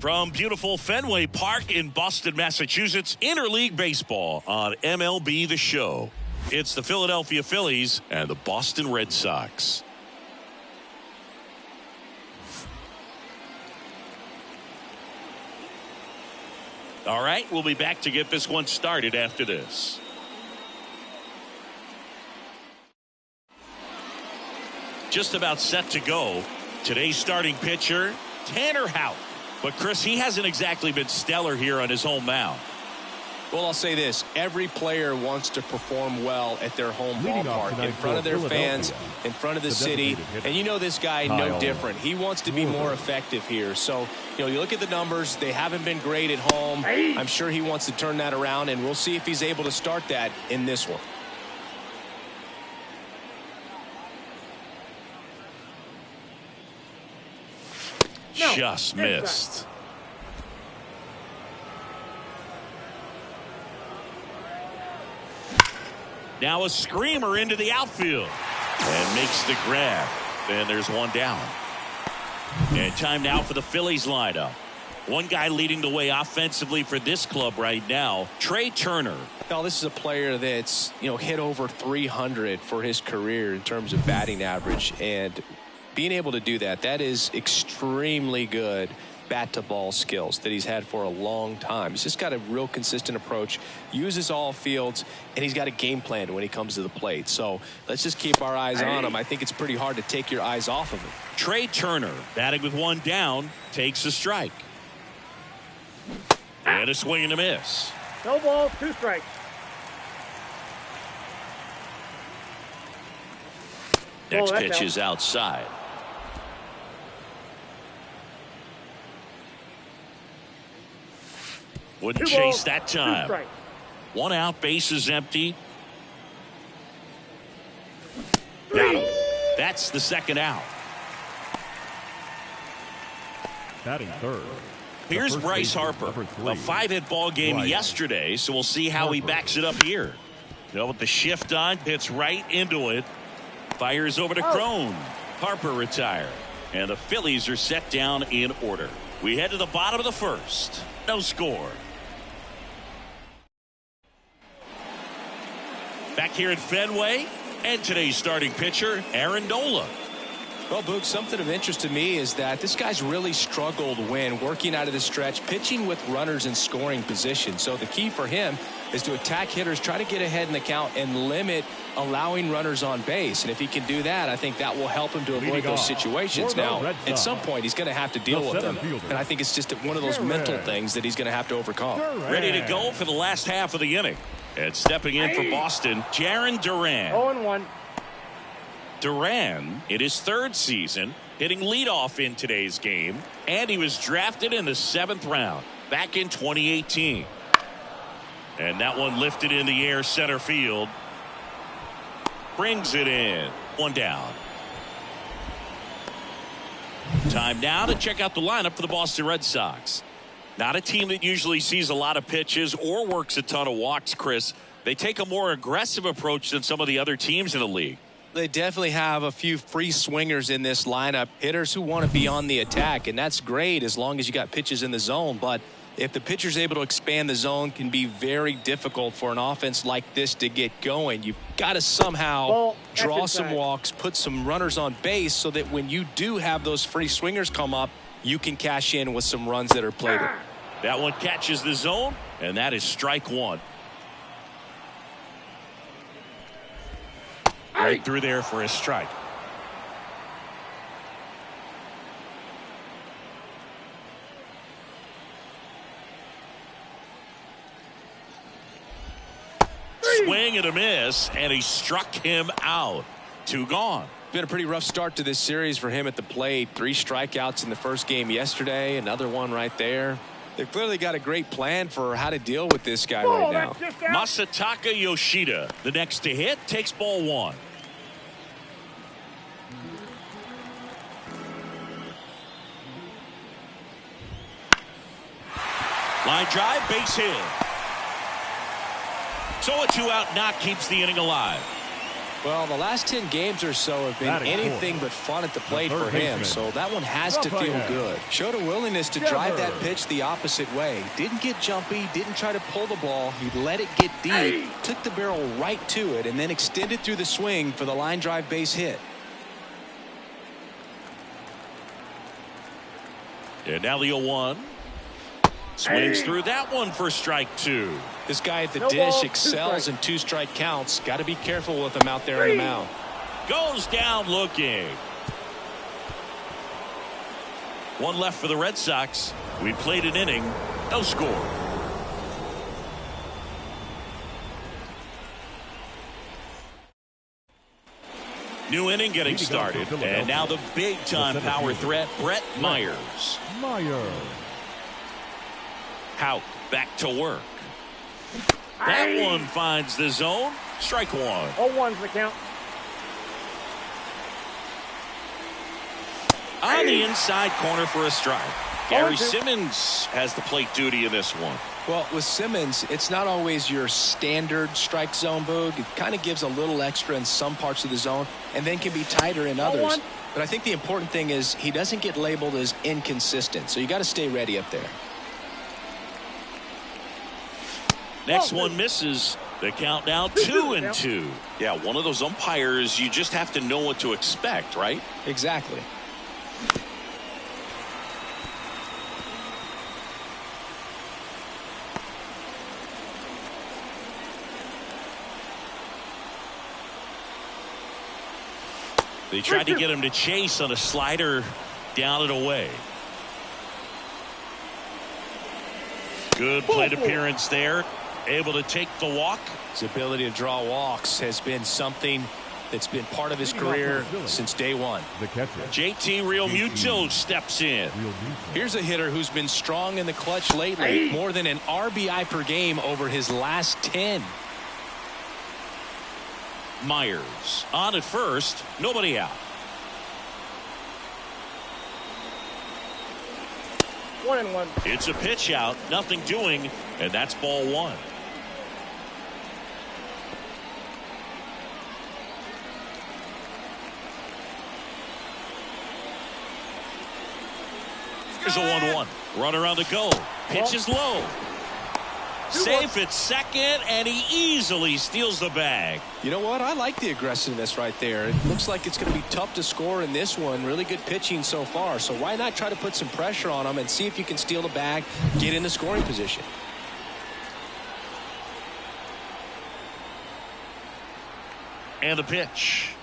From beautiful Fenway Park in Boston, Massachusetts, interleague baseball on MLB The Show. It's the Philadelphia Phillies and the Boston Red Sox. All right, we'll be back to get this one started after this. Just about set to go. Today's starting pitcher, Tanner Houck. But, Chris, he hasn't exactly been stellar here on his home mound. Well, I'll say this. Every player wants to perform well at their home ballpark, in front of their fans, in front of the city. And you know this guy no different. He wants to be more effective here. So, you look at the numbers. They haven't been great at home. I'm sure he wants to turn that around, and we'll see if he's able to start that in this one. Just missed. Now a screamer into the outfield and makes the grab. And there's one down. And time now for the Phillies lineup. One guy leading the way offensively for this club right now, Trey Turner. Now, this is a player that's, hit over 300 for his career in terms of batting average. And being able to do that is extremely good bat-to-ball skills that he's had for a long time. He's just got a real consistent approach, uses all fields, and he's got a game plan when he comes to the plate. So let's just keep our eyes on him. I think it's pretty hard to take your eyes off of him. Trey Turner, batting with one down, takes a strike. And a swing and a miss. No ball, 2 strikes. Next pitch is outside. Wouldn't chase that time. 1 out, bases empty. Got him. That's the second out. Batting third. Here's Bryce Harper. A 5-hit ball game yesterday, so we'll see how he backs it up here. With the shift on, hits right into it. Fires over to Crone. Harper retired. And the Phillies are set down in order. We head to the bottom of the first. No score. Back here at Fenway, and today's starting pitcher, Aaron Nola. Well, Boog, something of interest to me is that this guy's really struggled when working out of the stretch, pitching with runners in scoring position. So the key for him is to attack hitters, try to get ahead in the count, and limit allowing runners on base. And if he can do that, I think that will help him to avoid those situations. Now, at some point, he's going to have to deal with them. And I think it's just one of those mental things that he's going to have to overcome. Ready to go for the last half of the inning. And stepping in for Boston, Jarren Duran. 0-1. Duran, in his 3rd season, hitting leadoff in today's game, and he was drafted in the 7th round back in 2018. And that one lifted in the air center field. Brings it in. 1 down. Time now to check out the lineup for the Boston Red Sox. Not a team that usually sees a lot of pitches or works a ton of walks, Chris. They take a more aggressive approach than some of the other teams in the league. They definitely have a few free swingers in this lineup, hitters who want to be on the attack, and that's great as long as you got pitches in the zone. But if the pitcher's able to expand the zone, can be very difficult for an offense like this to get going. You've got to somehow draw some walks, put some runners on base so that when you do have those free swingers come up, you can cash in with some runs that are plated. That one catches the zone, and that is strike 1. Right through there for a strike. Swing and a miss, and he struck him out. 2 gone. Been a pretty rough start to this series for him at the plate. 3 strikeouts in the first game yesterday, another one right there. They've clearly got a great plan for how to deal with this guy right now. Masataka Yoshida, the next to hit, takes ball 1. Line drive, base hit. So a 2-out knock keeps the inning alive. Well, the last 10 games or so have been anything but fun at the plate for him, so that one has to feel good. Showed a willingness to drive that pitch the opposite way. Didn't get jumpy, didn't try to pull the ball. He let it get deep, took the barrel right to it, and then extended through the swing for the line drive base hit. And now the 0-1. Swings through that one for strike 2. This guy at the dish excels in 2-strike counts. Got to be careful with him out there in the mound. Goes down looking. One left for the Red Sox. We played an inning. No score. New inning getting started. And now the big-time power threat, Brett Myers. Hout back to work. That one finds the zone. Strike 1. 0-1's the count. On the inside corner for a strike. Gary Simmons has the plate duty in this one. Well, with Simmons, it's not always your standard strike zone, Boog. It kind of gives a little extra in some parts of the zone and then can be tighter in others. But I think the important thing is he doesn't get labeled as inconsistent, so you got to stay ready up there. Next one misses. The count now 2-2. Yeah, one of those umpires, you just have to know what to expect, right? Exactly. They tried to get him to chase on a slider down and away. Good plate appearance there. Able to take the walk. His ability to draw walks has been something that's been part of his career since day one. JT Realmuto steps in. Here's a hitter who's been strong in the clutch lately. More than an RBI per game over his last 10. Myers on at first. Nobody out. 1-1. It's a pitch out. Nothing doing. And that's ball 1. Here's a 1-1. Runner on the go. Pitch is low. Safe at second, and he easily steals the bag. You know what? I like the aggressiveness right there. It looks like it's going to be tough to score in this one. Really good pitching so far. So why not try to put some pressure on him and see if you can steal the bag, get in the scoring position. And the pitch.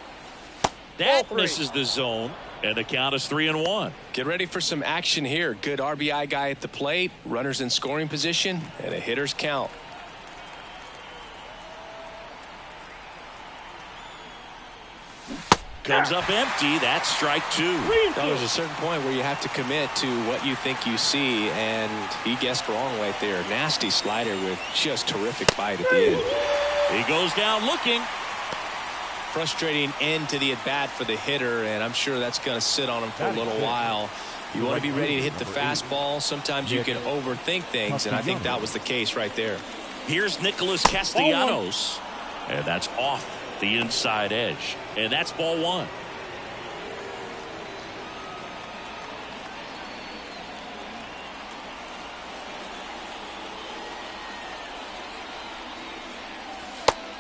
That misses the zone. And the count is 3-1. Get ready for some action here. Good RBI guy at the plate. Runners in scoring position. And a hitter's count. Comes up empty. That's strike 2. There's a certain point where you have to commit to what you think you see. And he guessed wrong right there. Nasty slider with just terrific bite at the end. He goes down looking. Frustrating end to the at-bat for the hitter, and I'm sure that's going to sit on him for a little while. You want to be ready to hit the fastball. Sometimes you can overthink things, and I think that was the case right there. Here's Nicholas Castellanos, and that's off the inside edge, and that's ball 1.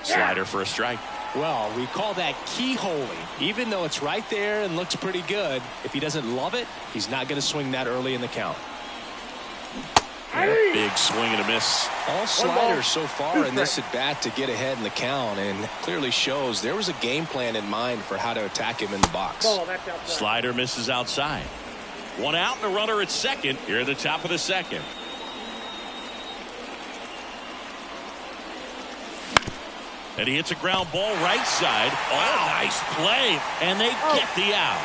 Slider for a strike. Well, we call that keyholing. Even though it's right there and looks pretty good, if he doesn't love it, he's not going to swing that early in the count. Big swing and a miss. All sliders so far in this at bat to get ahead in the count, and clearly shows there was a game plan in mind for how to attack him in the box. Slider misses outside. One out and a runner at second here at the top of the second. And he hits a ground ball right side. Oh, nice play. And they get the out.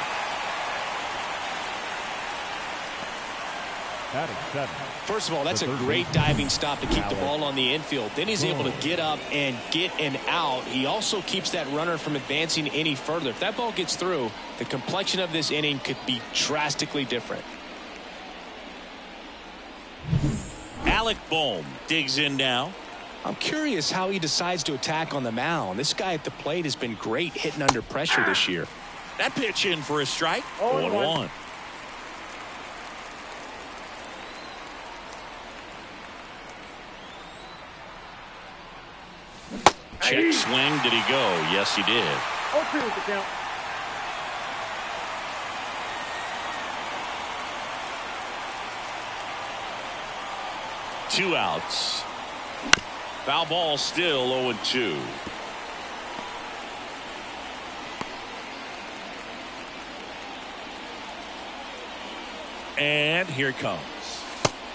First of all, that's a great diving stop to keep the ball on the infield. Then he's able to get up and get an out. He also keeps that runner from advancing any further. If that ball gets through, the complexion of this inning could be drastically different. Alec Bohm digs in now. I'm curious how he decides to attack on the mound. This guy at the plate has been great hitting under pressure this year. That pitch in for a strike. 0-1. Check swing. Did he go? Yes, he did. 0-2 is the count. Two outs. Foul ball, still 0-2. And here it comes.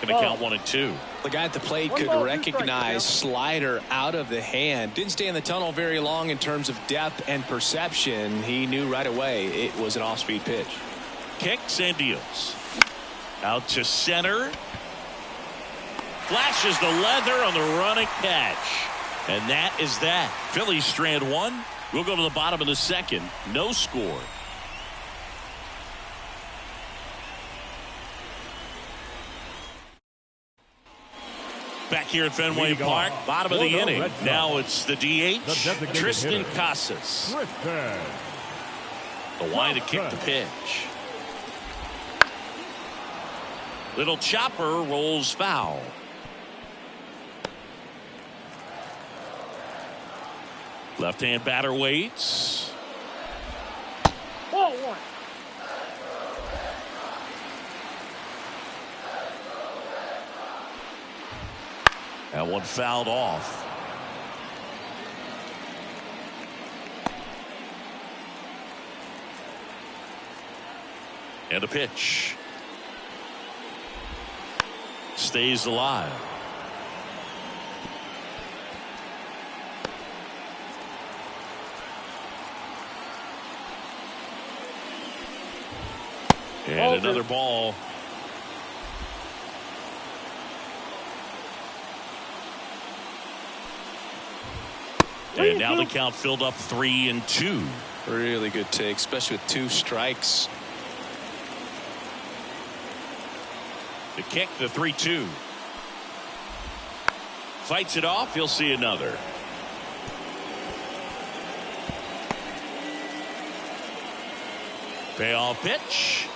Going to count 1-2. The guy at the plate could recognize slider out of the hand. Didn't stay in the tunnel very long in terms of depth and perception. He knew right away it was an off-speed pitch. Kicks and deals. Out to center. Flashes the leather on the running catch. And that is that. Phillies strand one. We'll go to the bottom of the second. No score. Back here at Fenway Park, bottom of the inning. Now it's the DH, Tristan Casas. The line to kick the pitch. Little chopper rolls foul. Left-hand batter waits. 0-1. That one fouled off. And a pitch. Stays alive. And another ball. And now the count filled up 3-2. Really good take, especially with two strikes. The kick, the 3-2. Fights it off. He'll see another. Payoff pitch.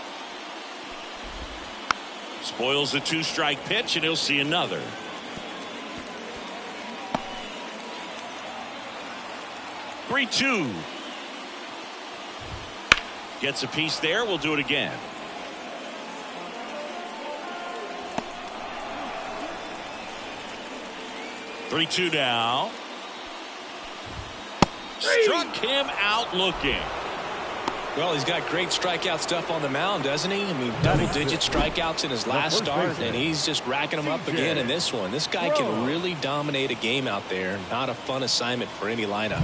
Spoils the two-strike pitch, and he'll see another. Three-two. Gets a piece there. We'll do it again. Three-two now. Struck him out looking. Well, he's got great strikeout stuff on the mound, doesn't he? I mean, double-digit strikeouts in his last start, and he's just racking them up again in this one. This guy can really dominate a game out there. Not a fun assignment for any lineup.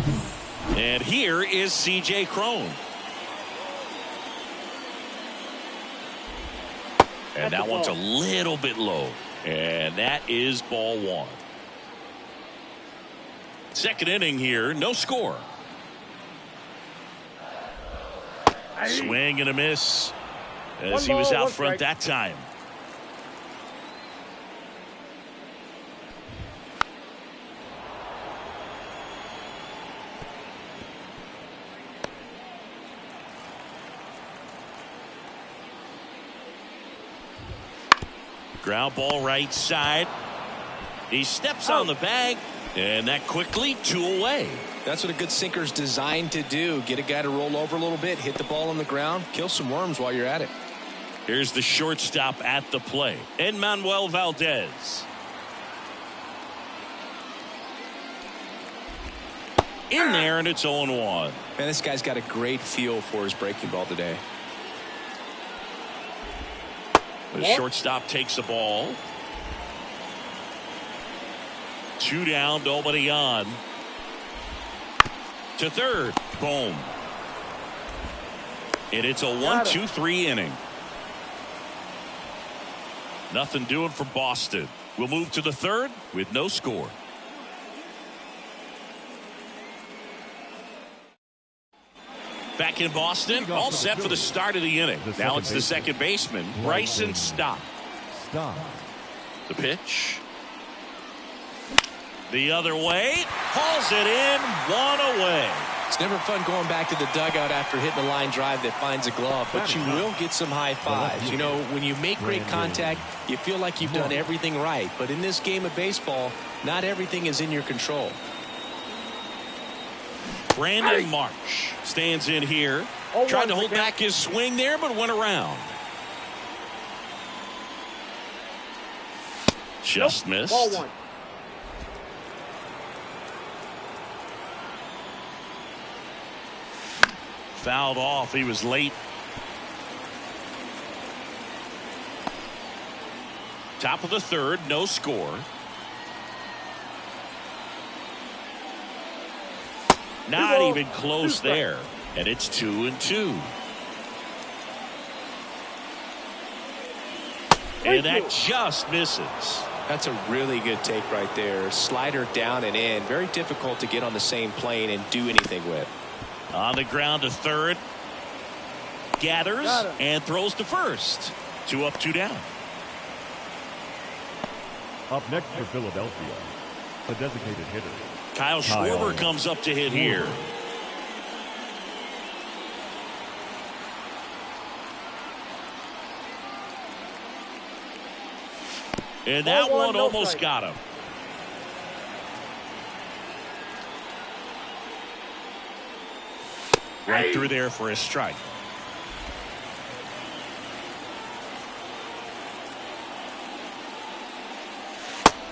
And here is C.J. Cron. And that one's a little bit low. And that is ball one. Second inning here, no score. Swing and a miss as he was out front that time. Ground ball right side. He steps on the bag, and that quickly 2 away. That's what a good sinker's designed to do. Get a guy to roll over a little bit, hit the ball on the ground, kill some worms while you're at it. Here's the shortstop at the plate, Enmanuel Valdez. In there, and it's 0-1. Man, this guy's got a great feel for his breaking ball today. The shortstop takes the ball. 2 down, nobody on. To third. Boom. And it's a 1-2-3 inning. Nothing doing for Boston. We'll move to the third with no score. Back in Boston, all set for the start of the inning. Now it's the second baseman, Bryson Stott. The pitch. The other way, hauls it in, one away. It's never fun going back to the dugout after hitting a line drive that finds a glove, but you will get some high fives. You know, when you make great contact, you feel like you've done everything right. But in this game of baseball, not everything is in your control. Brandon Marsh stands in here. Tried to hold back his swing there, but went around. Just missed. Ball one. Fouled off. He was late. Top of the third, no score. Not even close there. And it's 2-2. And that just misses. That's a really good take right there. Slider down and in. Very difficult to get on the same plane and do anything with. On the ground to third. Gathers and throws to first. 2 up, 2 down. Up next for Philadelphia, the designated hitter. Kyle Schwarber comes up to hit here. And that one almost got him. Right through there for a strike.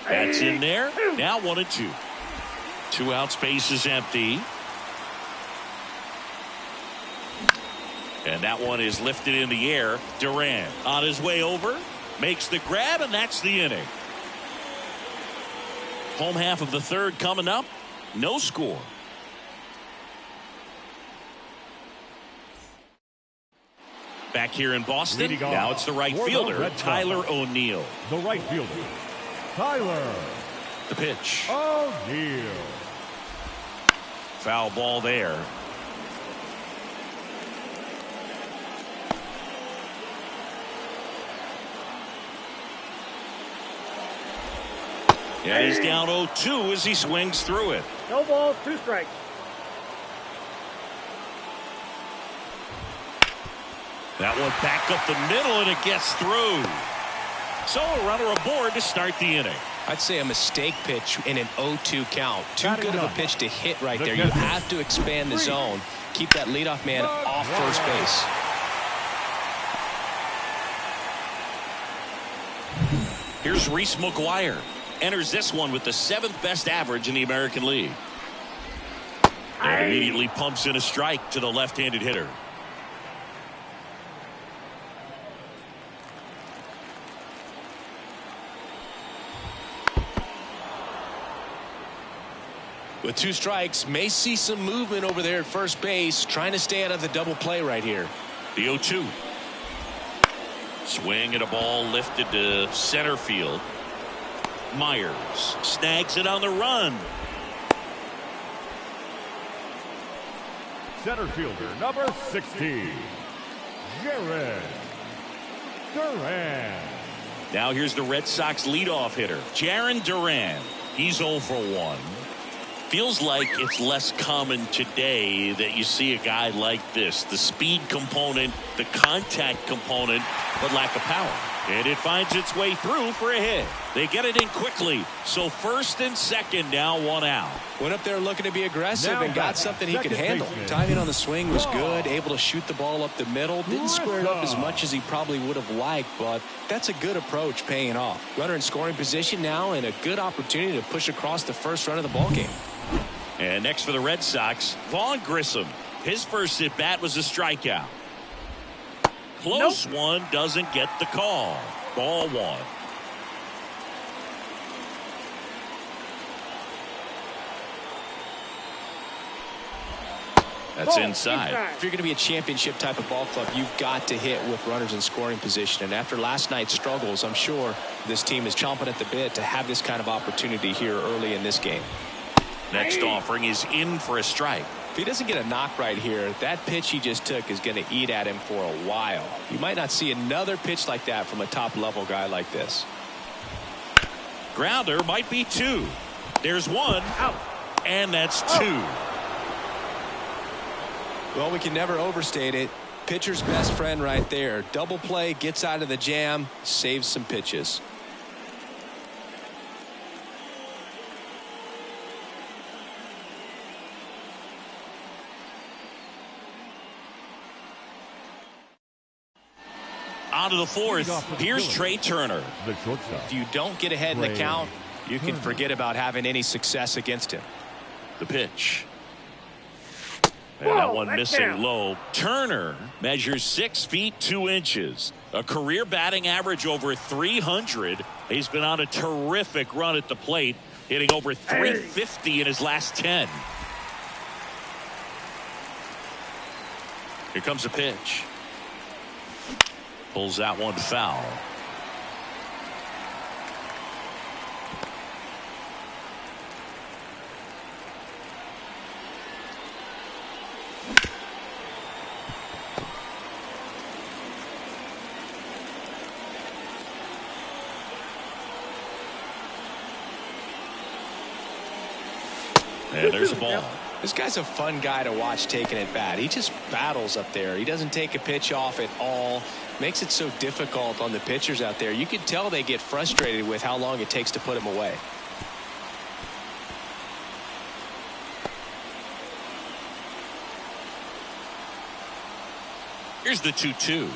That's in there. Now 1-2. 2 outs, base is empty. And that one is lifted in the air. Duran on his way over. Makes the grab, and that's the inning. Home half of the third coming up. No score. Back here in Boston. Now it's the right fielder, Tyler O'Neill. The right fielder, Tyler. The pitch. O'Neill. Foul ball there. Yeah, he's down 0-2 as he swings through it. No balls, 2 strikes. That one back up the middle, and it gets through. So a runner aboard to start the inning. I'd say a mistake pitch in an 0-2 count. Too good of a pitch to hit right there. You have to expand the zone. Keep that leadoff man off first base. Here's Reese McGuire. Enters this one with the 7th best average in the American League. And immediately pumps in a strike to the left-handed hitter. With 2 strikes, may see some movement over there at first base, trying to stay out of the double play right here. The 0-2. Swing and a ball lifted to center field. Myers snags it on the run. Center fielder, number 16, Jared Duran. Now here's the Red Sox leadoff hitter, Jarren Duran. He's 0 for 1. Feels like it's less common today that you see a guy like this. The speed component, the contact component, but lack of power. And it finds its way through for a hit. They get it in quickly. So first and second, now 1 out. Went up there looking to be aggressive and got something he could handle. Timing on the swing was good. Able to shoot the ball up the middle. Didn't square it up as much as he probably would have liked, but that's a good approach paying off. Runner in scoring position now and a good opportunity to push across the first run of the ballgame. And next for the Red Sox, Vaughn Grissom. His first at bat was a strikeout. Close one, doesn't get the call. Ball 1. That's inside. If you're going to be a championship type of ball club, you've got to hit with runners in scoring position. And after last night's struggles, I'm sure this team is chomping at the bit to have this kind of opportunity here early in this game. Next offering is in for a strike. If he doesn't get a knock right here, that pitch he just took is going to eat at him for a while. You might not see another pitch like that from a top level guy like this. Grounder might be 2. There's one. Out. And that's two. Well, we can never overstate it. Pitcher's best friend right there. Double play, gets out of the jam, saves some pitches. On to the fourth. Here's Trey Turner. The shortstop. If you don't get ahead in the count, you can forget about having any success against him. The pitch. And that one missing low. Turner measures 6 feet 2 inches. A career batting average over 300. He's been on a terrific run at the plate, hitting over 350 in his last 10. Here comes a pitch. Pulls that one foul. And there's a ball. This guy's a fun guy to watch taking at bat. He just battles up there. He doesn't take a pitch off at all. Makes it so difficult on the pitchers out there. You can tell they get frustrated with how long it takes to put him away. Here's the 2-2.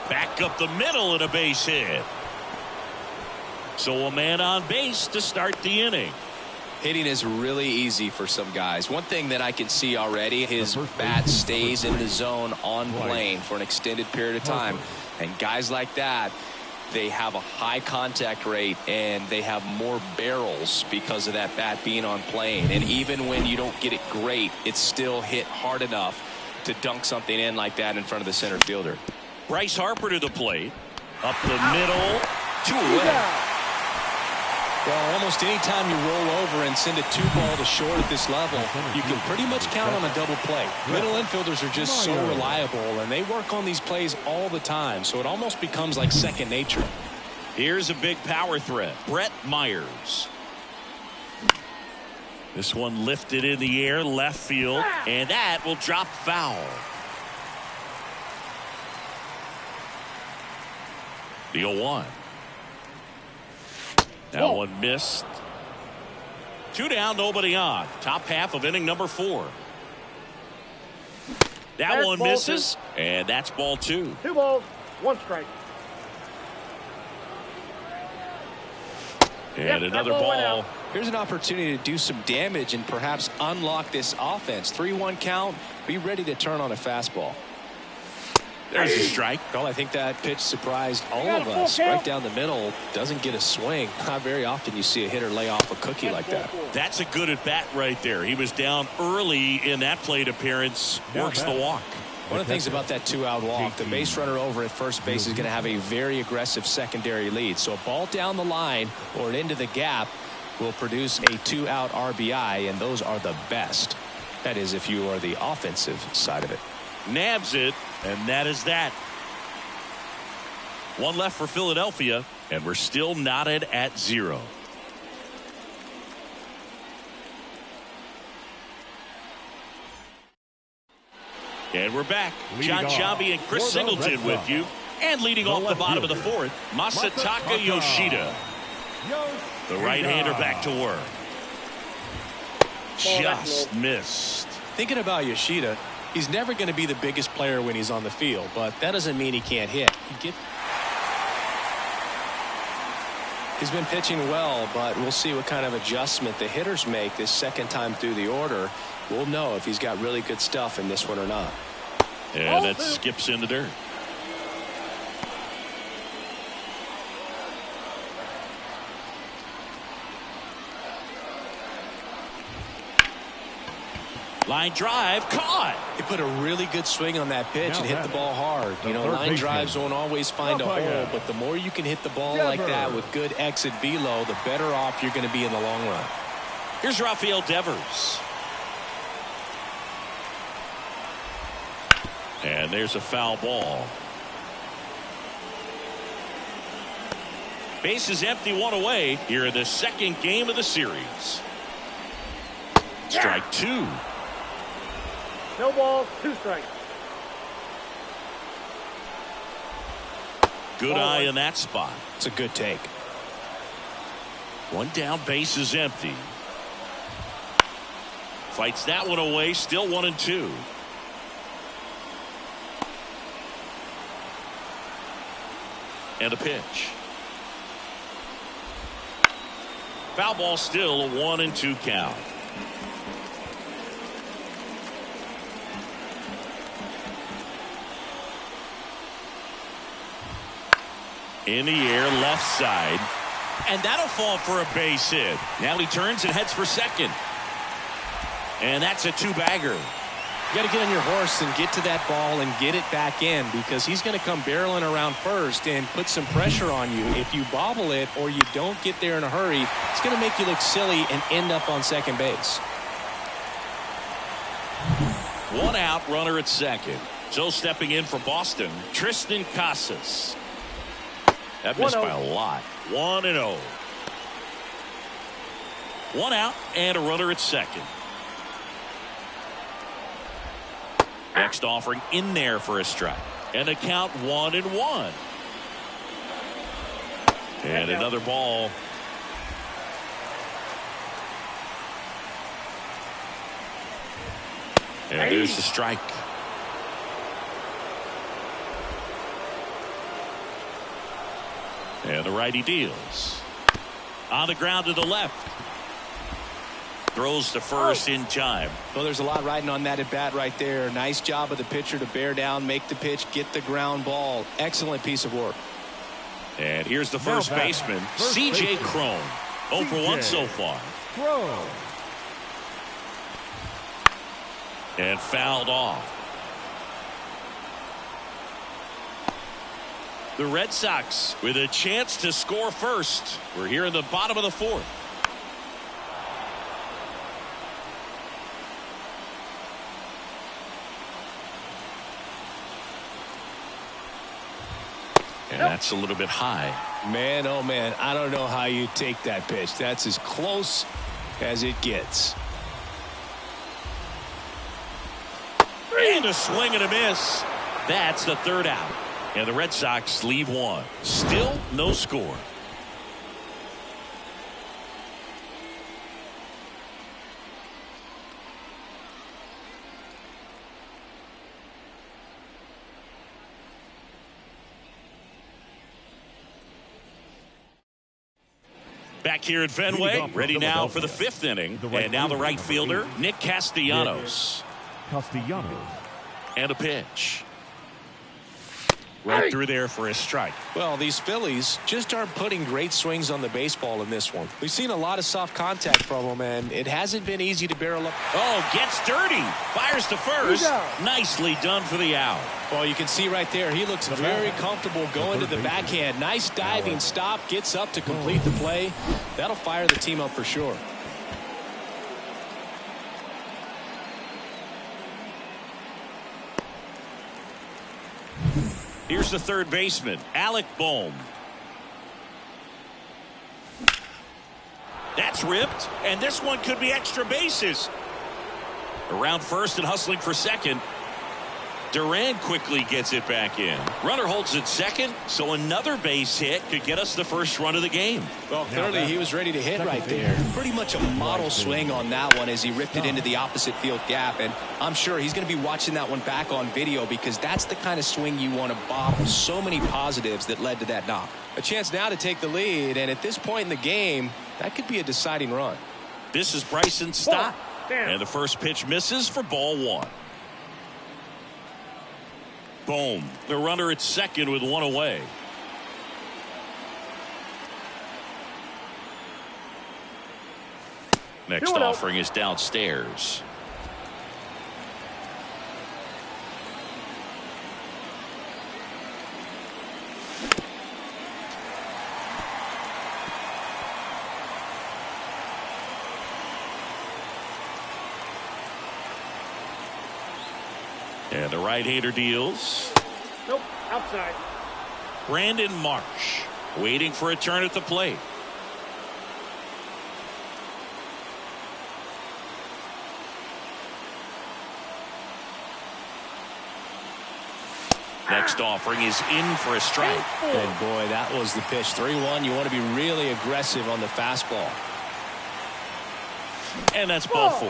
Back up the middle and a base hit. So a man on base to start the inning. Hitting is really easy for some guys. One thing that I can see already, his bat stays in the zone on plane for an extended period of time. And guys like that, they have a high contact rate and they have more barrels because of that bat being on plane. And even when you don't get it great, it's still hit hard enough to dunk something in like that in front of the center fielder. Bryce Harper to the plate. Up the middle. 2 away. Well, almost any time you roll over and send a 2-ball to short at this level, you can pretty much count on a double play. Middle infielders are just so reliable, and they work on these plays all the time, so it almost becomes like second nature. Here's a big power threat. Brett Myers. This one lifted in the air, left field, and that will drop foul. The 0-1. That one missed. 2 down, nobody on. Top half of inning number 4. That one misses, and that's ball 2. 2 balls, 1 strike. And another ball. Here's an opportunity to do some damage and perhaps unlock this offense. 3-1 count. Be ready to turn on a fastball. There's a strike. Well, I think that pitch surprised all of us. Right down the middle, doesn't get a swing. Not very often you see a hitter lay off a cookie like that. That's a good at bat right there. He was down early in that plate appearance. Works the walk. One of the things about that 2-out walk, the base runner over at first base is going to have a very aggressive secondary lead. So a ball down the line or into the gap will produce a 2-out RBI, and those are the best. That is, if you are the offensive side of it. Nabs it, and that is that. 1 left for Philadelphia, and we're still knotted at 0. And we're back. John Sciambi and Chris Singleton with you. And leading off the bottom of the 4th, Masataka Yoshida. The right-hander back to work. Just missed. Thinking about Yoshida, he's never going to be the biggest player when he's on the field, but that doesn't mean he can't hit. He's been pitching well, but we'll see what kind of adjustment the hitters make this second time through the order. We'll know if he's got really good stuff in this one or not. And that skips in the dirt. Line drive, caught. He put a really good swing on that pitch and hit the ball hard. You know, line drives won't always find a hole, but the more you can hit the ball like that with good exit velo, the better off you're going to be in the long run. Here's Rafael Devers. And there's a foul ball. Base is empty, one away here in the second game of the series. Strike two. No balls, 2 strikes. Good eye in that spot. It's a good take. One down, base is empty. Fights that one away, still 1-2. And a pitch. Foul ball, still a 1-2 count. In the air, left side. And that'll fall for a base hit. Now he turns and heads for second. And that's a 2-bagger. You got to get on your horse and get to that ball and get it back in, because he's going to come barreling around first and put some pressure on you. If you bobble it or you don't get there in a hurry, it's going to make you look silly and end up on second base. 1 out, runner at second. So stepping in for Boston, Tristan Casas. That missed by a lot. 1-0. 1 out and a runner at second. Next offering in there for a strike. And a count 1-1. And another ball. And there's the strike. And the righty deals. On the ground to the left. Throws to first in time. Well, there's a lot riding on that at bat right there. Nice job of the pitcher to bear down, make the pitch, get the ground ball. Excellent piece of work. And here's the first baseman, C.J. Cron. 0 for 1 so far. And fouled off. The Red Sox with a chance to score first. We're here in the bottom of the 4th. And that's a little bit high. Man, oh man, I don't know how you take that pitch. That's as close as it gets. And a swing and a miss. That's the 3rd out. And the Red Sox leave 1. Still no score. Back here at Fenway, ready now for the 5th inning. And now the right fielder, Nick Castellanos. And a pitch. Right through there for a strike. Well, these Phillies just aren't putting great swings on the baseball in this one. We've seen a lot of soft contact from them, and it hasn't been easy to barrel up. Oh, gets dirty. Fires to first. Nicely done for the out. Well, you can see right there, he looks very comfortable going to the backhand. Nice diving stop, gets up to complete the play. That'll fire the team up for sure. Here's the 3rd baseman, Alec Bohm. That's ripped, and this one could be extra bases. Around first and hustling for second. Duran quickly gets it back in. Runner holds at second, so another base hit could get us the first run of the game. Well, clearly he was ready to hit right there. Pretty much a model swing on that one as he ripped it into the opposite field gap. And I'm sure he's going to be watching that one back on video, because that's the kind of swing you want to bottle. So many positives that led to that knock. A chance now to take the lead, and at this point in the game, that could be a deciding run. This is Bryson Stott. And the first pitch misses for ball 1. Boom. The runner at second with 1 away. Next offering is downstairs. And the right-hander deals. Nope, outside. Brandon Marsh. Waiting for a turn at the plate. Next offering is in for a strike. And boy, that was the pitch. 3-1. You want to be really aggressive on the fastball. And that's ball 4.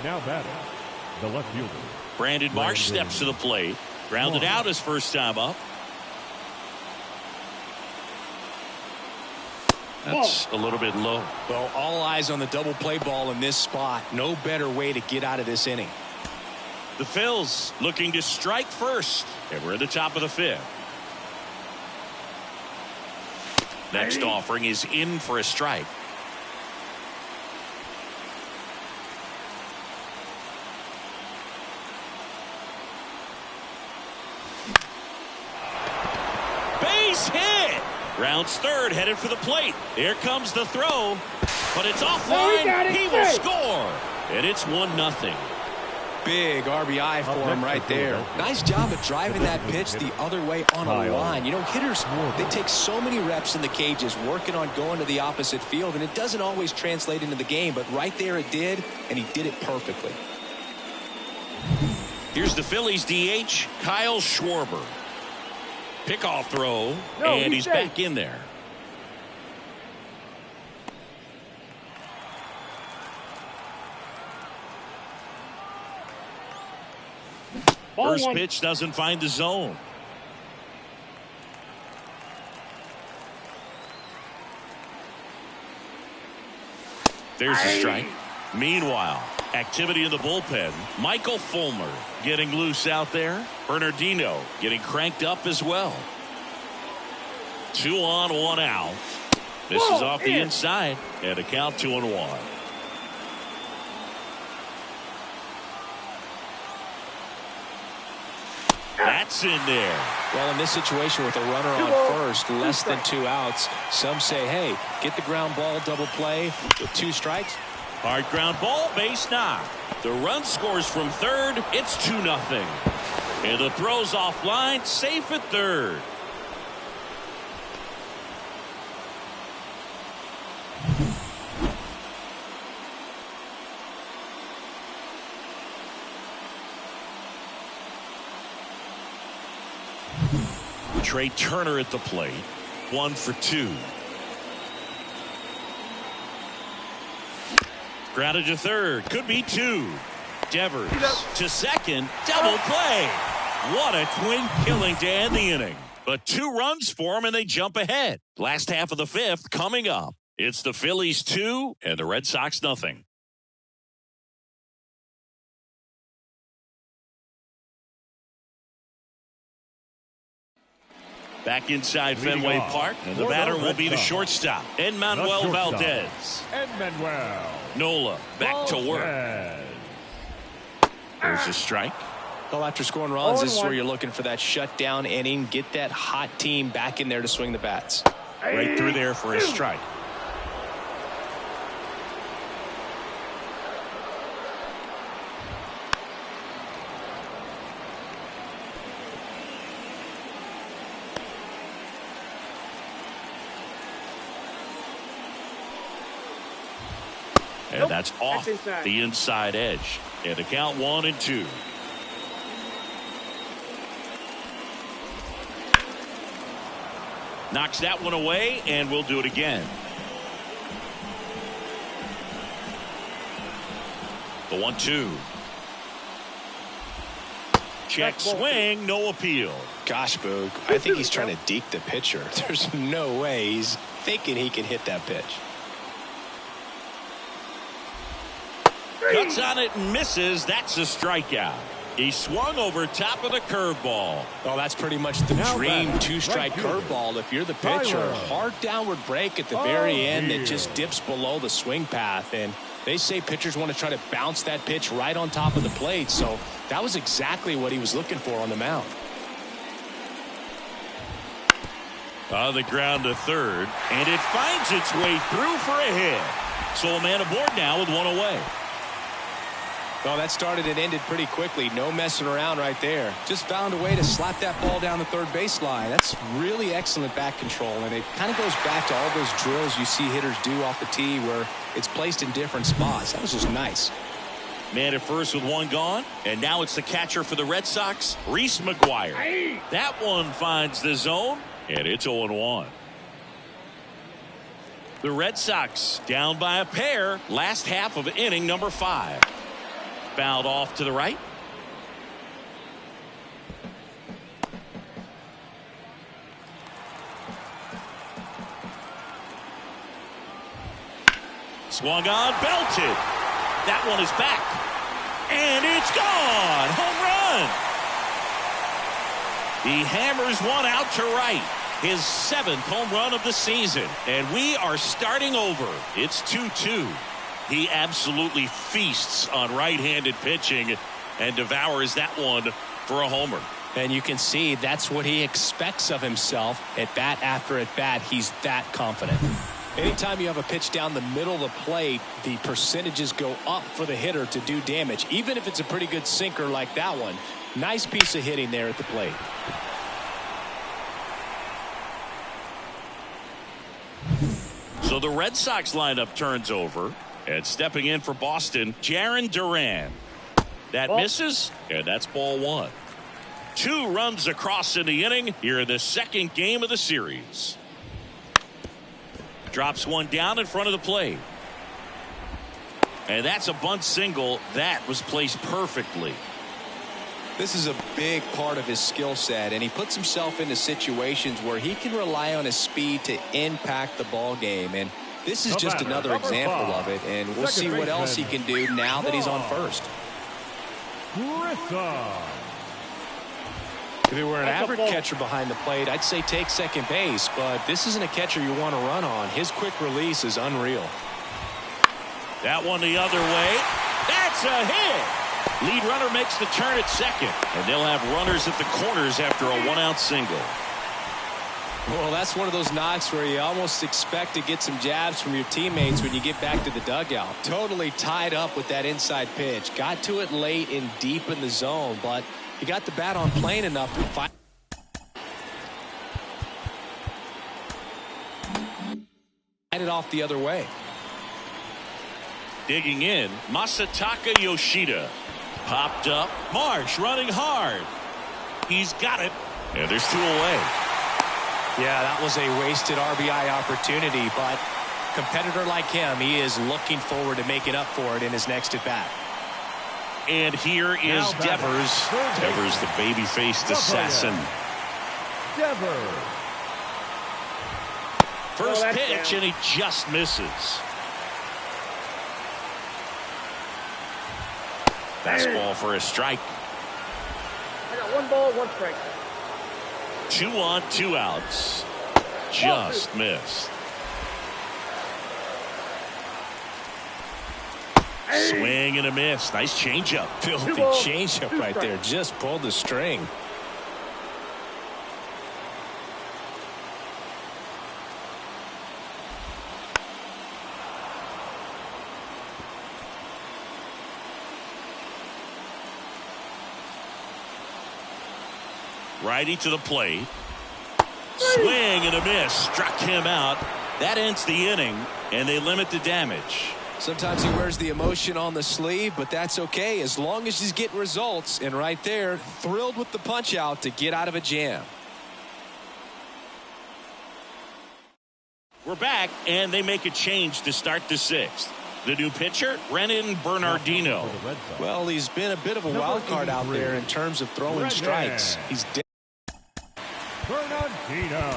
Now batting, the left fielder. Brandon Marsh steps to the plate. Grounded out his first time up. That's a little bit low. Well, all eyes on the double play ball in this spot. No better way to get out of this inning. The Phils looking to strike first. And we're at the top of the 5th. Next offering is in for a strike. Base hit. Rounds third, headed for the plate. Here comes the throw, but it's offline. He will score, and it's 1-0. Big RBI for him right there. Nice job of driving that pitch the other way on a line. You know, hitters, they take so many reps in the cages working on going to the opposite field, and it doesn't always translate into the game, but right there it did, and he did it perfectly. Here's the Phillies DH, Kyle Schwarber. Pickoff throw, and he's back in there. First pitch doesn't find the zone. There's a strike. Meanwhile, activity in the bullpen. Michael Fulmer getting loose out there. Bernardino getting cranked up as well. 2 on, 1 out. This is off the inside, and a count 2-1. That's in there. Well, in this situation with a runner on first, less than 2 outs, some say, hey, get the ground ball double play with 2 strikes. Hard ground ball, base knock. The run scores from third. It's 2-0. And the throw's offline, safe at third. Trey Turner at the plate. 1 for 2. Grounded to third. Could be 2. Devers to second. Double play. What a twin killing to end the inning. But 2 runs for them and they jump ahead. Last half of the 5th coming up. It's the Phillies 2 and the Red Sox nothing. Back inside Fenway Park, and the batter will be the shortstop, Enmanuel Valdez. Enmanuel. Nola back to work. There's a strike. Well, after scoring runs, this is where you're looking for that shutdown inning. Get that hot team back in there to swing the bats. Right through there for a strike. And that's off the inside edge. And the count 1-2. Knocks that one away, and we'll do it again. The 1-2. Check swing, no appeal. Gosh, Boog, I think he's trying to deke the pitcher. There's no way he's thinking he can hit that pitch. Cuts on it and misses. That's a strikeout. He swung over top of the curveball. Well, that's pretty much the dream 2-strike curveball. If you're the pitcher, hard downward break at the very end that just dips below the swing path. And they say pitchers want to try to bounce that pitch right on top of the plate. So that was exactly what he was looking for on the mound. On the ground to third, and it finds its way through for a hit. So a man aboard now with 1 away. Well, that started and ended pretty quickly. No messing around right there. Just found a way to slap that ball down the third baseline. That's really excellent back control, and it kind of goes back to all those drills you see hitters do off the tee where it's placed in different spots. That was just nice. Man at first with one gone, and now it's the catcher for the Red Sox, Reese McGuire. That one finds the zone, and it's 0-1. The Red Sox down by a pair, last half of inning number 5. Fouled off to the right. Swung on, belted. That one is back. And it's gone. Home run. He hammers one out to right. His 7th home run of the season. And we are starting over. It's 2-2. He absolutely feasts on right-handed pitching and devours that one for a homer. And you can see that's what he expects of himself at bat after at bat. He's that confident. Anytime you have a pitch down the middle of the plate, the percentages go up for the hitter to do damage, even if it's a pretty good sinker like that one. Nice piece of hitting there at the plate. So the Red Sox lineup turns over, and stepping in for Boston, Jarren Duran. That misses, and that's ball 1. 2 runs across in the inning here in the second game of the series. Drops one down in front of the plate. And that's a bunt single that was placed perfectly. This is a big part of his skill set, and he puts himself into situations where he can rely on his speed to impact the ball game. And this is just another example of it, and we'll see what else he can do now that he's on first. If it were an average catcher behind the plate, I'd say take second base, but this isn't a catcher you want to run on. His quick release is unreal. That one the other way. That's a hit. Lead runner makes the turn at second, and they'll have runners at the corners after a 1-out single. Well, that's one of those knocks where you almost expect to get some jabs from your teammates when you get back to the dugout. Totally tied up with that inside pitch. Got to it late and deep in the zone, but he got the bat on plane enough to fight it off the other way. Digging in, Masataka Yoshida. Popped up. Marsh running hard. He's got it. And there's 2 away. Yeah, that was a wasted RBI opportunity, but competitor like him, he is looking forward to making up for it in his next at bat. And here is Devers. Devers, the baby-faced assassin. Devers. First pitch, and he just misses. Fastball for a strike. I got 1 ball, 1 strike. 2 on, 2 outs. Just missed. Swing and a miss. Nice changeup. Filthy changeup right there. Just pulled the string. Righty to the plate. Swing and a miss. Struck him out. That ends the inning, and they limit the damage. Sometimes he wears the emotion on the sleeve, but that's okay as long as he's getting results. And right there, thrilled with the punch out to get out of a jam. We're back, and they make a change to start the 6th. The new pitcher, Renan Bernardino. Well, he's been a bit of a wild card out there in terms of throwing strikes. He's Bernardino.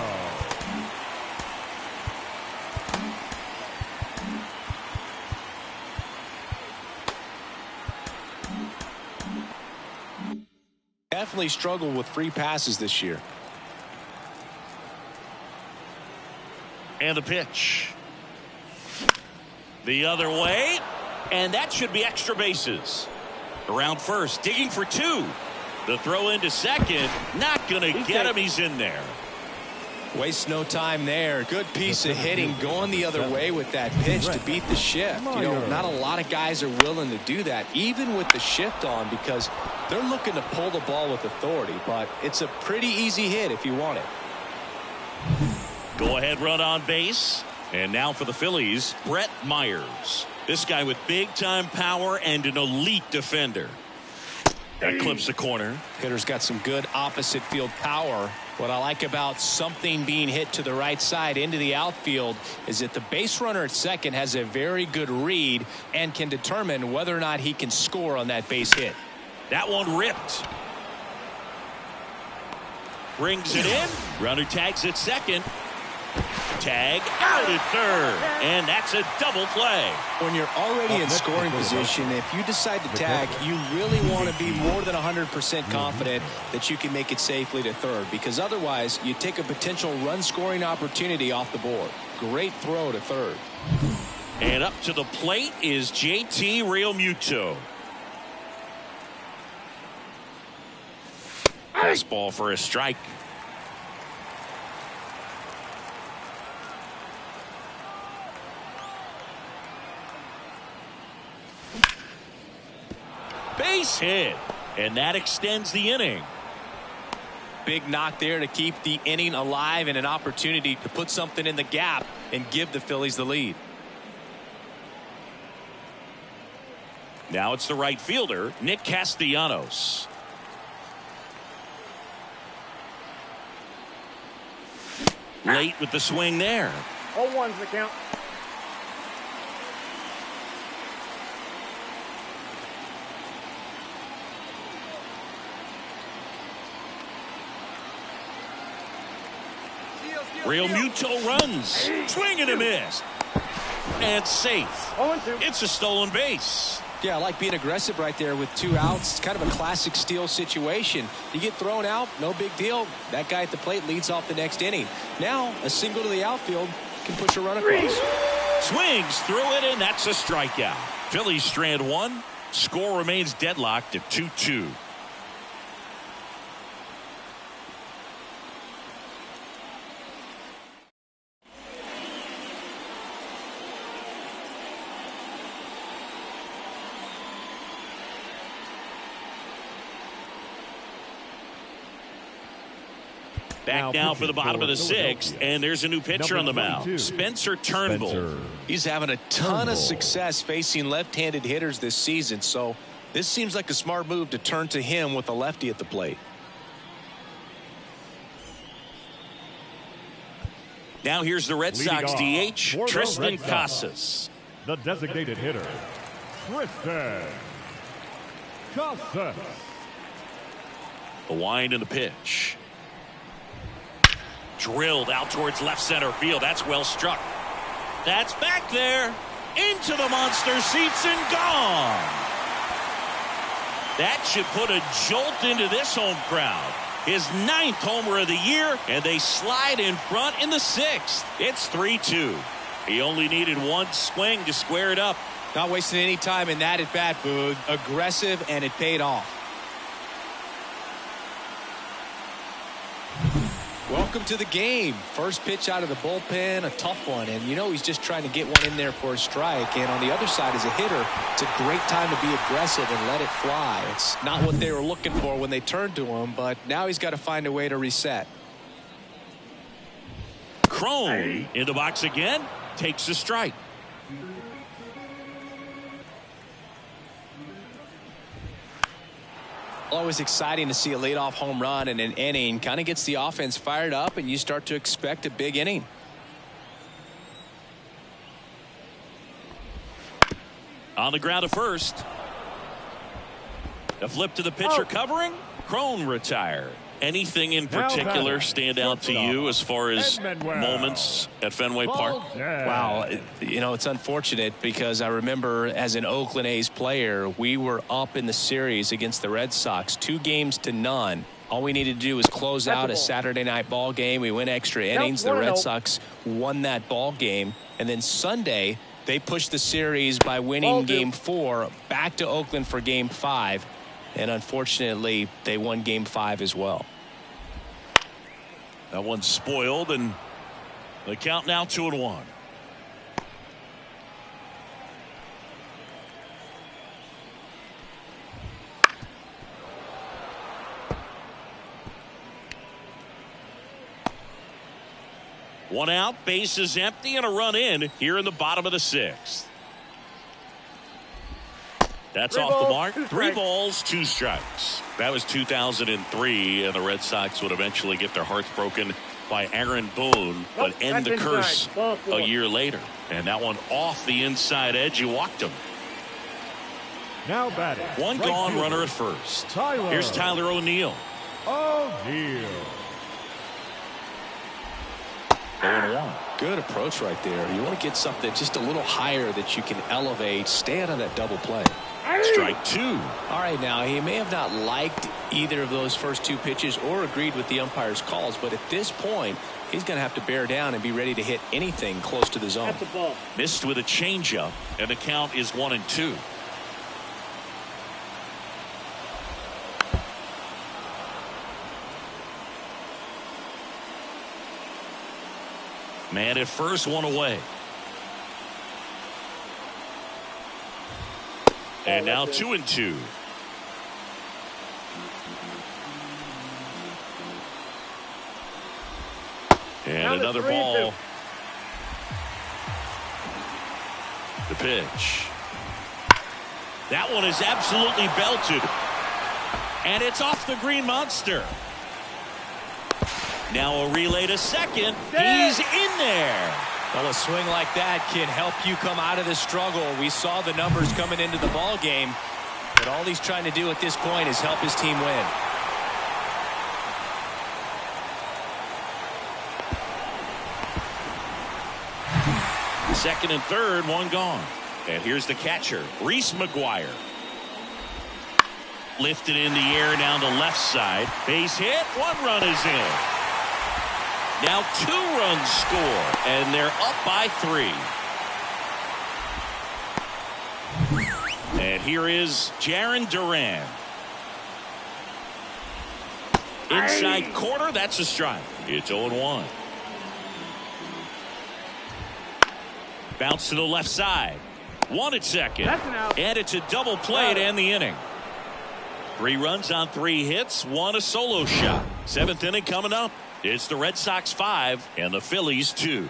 definitely struggled with free passes this year. And the pitch. The other way. And that should be extra bases. Around first, digging for 2. The throw into second, not going to get him. He's in there. Waste no time there. Good piece of hitting going the other way with that pitch to beat the shift. You know, not a lot of guys are willing to do that, even with the shift on, because they're looking to pull the ball with authority. But it's a pretty easy hit if you want it. Go ahead run on base. And now for the Phillies, Brett Myers. This guy with big time power and an elite defender. That clips the corner. Hitter's got some good opposite field power. What I like about something being hit to the right side into the outfield is that the base runner at second has a very good read and can determine whether or not he can score on that base hit. That one ripped. Brings it in. Runner tags at second. Tag out at third. And that's a double play. When you're already in scoring position, if you decide to tag, you really want to be more than 100% confident that you can make it safely to third, because otherwise you take a potential run scoring opportunity off the board. Great throw to third. And up to the plate is JT Realmuto. Fastball for a strike. Base hit, and that extends the inning. Big knock there to keep the inning alive and an opportunity to put something in the gap and give the Phillies the lead. Now it's the right fielder, Nick Castellanos. Late with the swing there. 0-1's the count. Realmuto runs. Swing and a miss. And safe. 0-2. It's a stolen base. Yeah, I like being aggressive right there with 2 outs. It's kind of a classic steal situation. You get thrown out, no big deal. That guy at the plate leads off the next inning. Now, a single to the outfield can push a run across. Swings through it, and that's a strikeout. Phillies strand 1. Score remains deadlocked at 2-2. Back now for the bottom of the 6th, and there's a new pitcher on the mound, Spencer Turnbull. He's having a ton of success facing left-handed hitters this season, so this seems like a smart move to turn to him with a lefty at the plate. Now here's the Red Sox DH, Tristan Casas. The designated hitter, Tristan Casas. The wind and the pitch. Drilled out towards left center field. That's well struck. That's back there. Into the monster seats and gone. That should put a jolt into this home crowd. His 9th homer of the year, and they slide in front in the 6th. It's 3-2. He only needed 1 swing to square it up. Not wasting any time in that at bat, Boog. Aggressive, and it paid off. Welcome to the game. First pitch out of the bullpen, a tough one, and you know he's just trying to get one in there for a strike. And on the other side, as a hitter, it's a great time to be aggressive and let it fly. It's not what they were looking for when they turned to him, but now he's got to find a way to reset. Crone in the box again, takes a strike. Always exciting to see a leadoff home run in an inning. Kind of gets the offense fired up, and you start to expect a big inning. On the ground at first. A flip to the pitcher covering. Crone retired. Anything in particular stand out to you as far as moments at Fenway Park? Wow, you know, it's unfortunate because I remember as an Oakland A's player, we were up in the series against the Red Sox, 2-0. All we needed to do was close out a Saturday night ball game. We went extra innings. The Red Sox won that ball game. And then Sunday, they pushed the series by winning Game 4 back to Oakland for Game 5. And unfortunately, they won Game 5 as well. That one's spoiled, and the count now 2-1. One out, base is empty, and a run in here in the bottom of the 6th. That's off the mark. 3 balls, 2 strikes. That was 2003, and the Red Sox would eventually get their hearts broken by Aaron Boone, but end the curse a year later. And that one off the inside edge. You walked him. Now batting. One gone, runner at first. Here's Tyler O'Neill. O'Neill. 0-1. Good approach right there. You want to get something just a little higher that you can elevate. Stay out of that double play. Strike 2. All right, now he may have not liked either of those first 2 pitches or agreed with the umpire's calls, but at this point he's going to have to bear down and be ready to hit anything close to the zone. That's a ball. Missed with a changeup, and the count is 1-2. Man at first, 1 away. And now 2-2. And another ball. The pitch. That one is absolutely belted. And it's off the Green Monster. Now a relay to second. He's in there. Well, a swing like that can help you come out of the struggle. We saw the numbers coming into the ball game, but all he's trying to do at this point is help his team win. Second and third, one gone. And here's the catcher, Reese McGuire. Lifted in the air down the left side. Base hit. 1 run is in. Now 2 runs score, and they're up by 3. And here is Jarren Duran. Inside corner, that's a strike. It's 0-1. Bounce to the left side. 1 at second. And it's a double play to end the inning. 3 runs on 3 hits, 1 a solo shot. 7th inning coming up. It's the Red Sox 5 and the Phillies 2.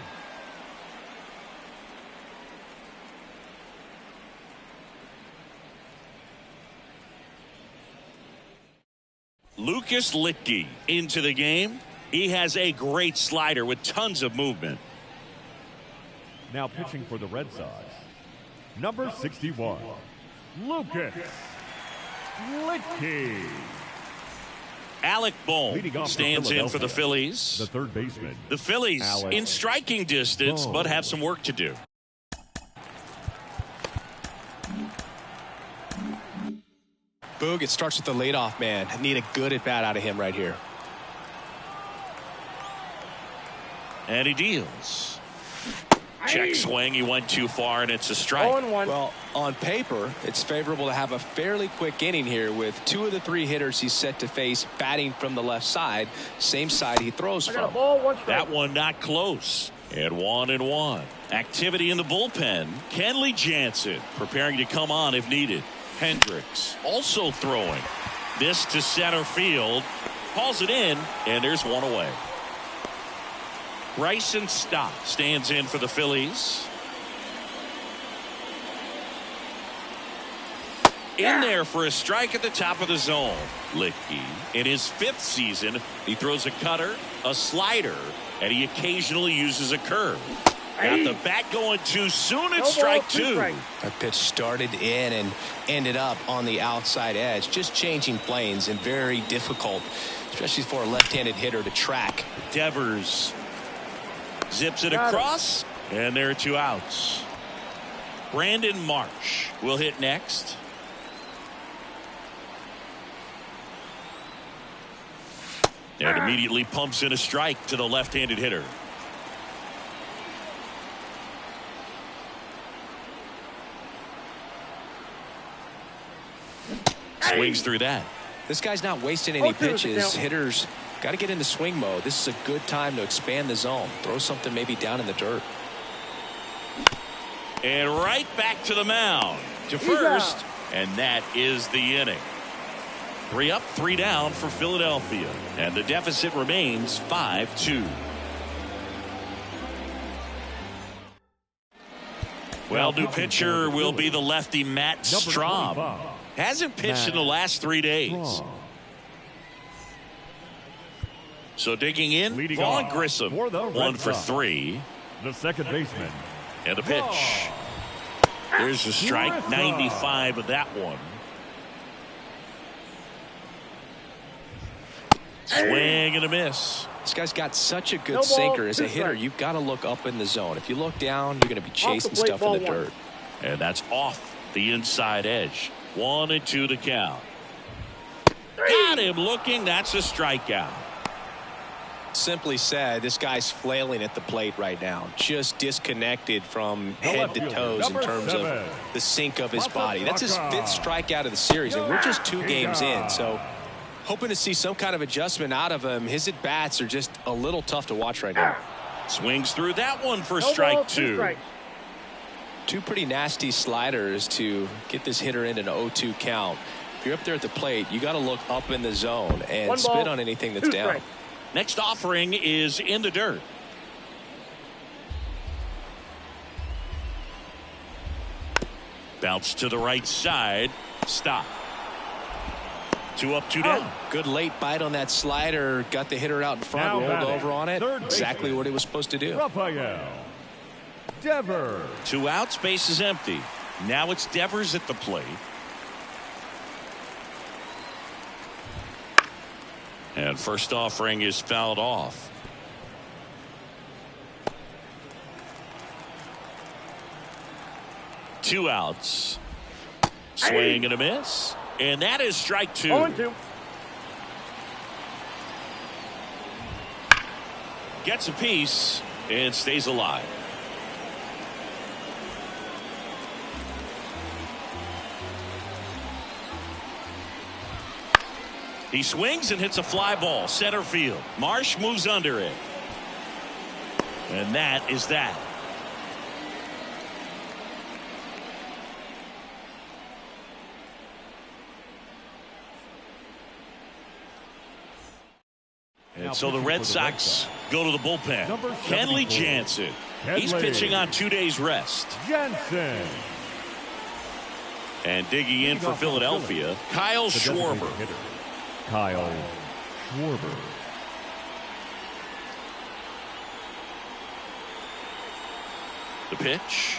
Lucas Litke into the game. He has a great slider with tons of movement. Now pitching for the Red Sox, number 61, Lucas Litke. Alec Bohm stands in for the Phillies. The third baseman. The Phillies in striking distance, but have some work to do. Boog, it starts with the leadoff man. Need a good at bat out of him right here. And he deals. Check swing. He went too far, and it's a strike. 0-1. Well, on paper, it's favorable to have a fairly quick inning here with 2 of the 3 hitters he's set to face batting from the left side, same side he throws I got a from. ball, 1 strike. That one not close. And 1-1. Activity in the bullpen. Kenley Jansen preparing to come on if needed. Hendricks also throwing. This to center field. Calls it in, and there's 1 away. Bryson Stott stands in for the Phillies. In there for a strike at the top of the zone. Litke, in his 5th season, he throws a cutter, a slider, and he occasionally uses a curve. Got the bat going too soon. It's strike 2. That pitch started in and ended up on the outside edge. Just changing planes and very difficult, especially for a left-handed hitter to track. Devers zips it across, and there are 2 outs. Brandon Marsh will hit next. And immediately pumps in a strike to the left-handed hitter. Swings through that. This guy's not wasting any pitches. Hitters Got to get into swing mode. This is a good time to expand the zone. Throw something maybe down in the dirt. And right back to the mound to first, and that is the inning. 3 up, 3 down for Philadelphia, and the deficit remains 5-2. Well, new pitcher will be the lefty Matt Strahm. Hasn't pitched in the last 3 days. So digging in, Vaughn Grissom, 1 for 3. The second baseman. And a pitch. There's a strike, 95 of that one. Swing and a miss. This guy's got such a good sinker. As a hitter, you've got to look up in the zone. If you look down, you're going to be chasing stuff in the dirt. And that's off the inside edge. 1-2 to count. Got him looking. That's a strikeout. Simply said, this guy's flailing at the plate right now. Just disconnected from head to toes in terms of the sink of his body. That's his 5th strikeout of the series, and we're just 2 games in. So hoping to see some kind of adjustment out of him. His at-bats are just a little tough to watch right now. Swings through that one for strike 2. 2 pretty nasty sliders to get this hitter in an 0-2 count. If you're up there at the plate, you got to look up in the zone and spit on anything that's down. Next offering is in the dirt. Bounce to the right side. Stop. 2 up, 2 down. Good late bite on that slider. Got the hitter out in front, rolled over on it. Exactly what he was supposed to do. Rafael Devers. 2 outs, base is empty. Now it's Devers at the plate. And first offering is fouled off. Two outs. Swing and a miss. And that is strike 2. 0-2. Gets a piece and stays alive. He swings and hits a fly ball center field. Marsh moves under it. And that is that. And so the Red Sox go to the bullpen. Kenley Jansen. He's pitching on 2 days rest. Jansen. And digging in for Philadelphia, Kyle Schwarber. Kyle Schwarber. The pitch.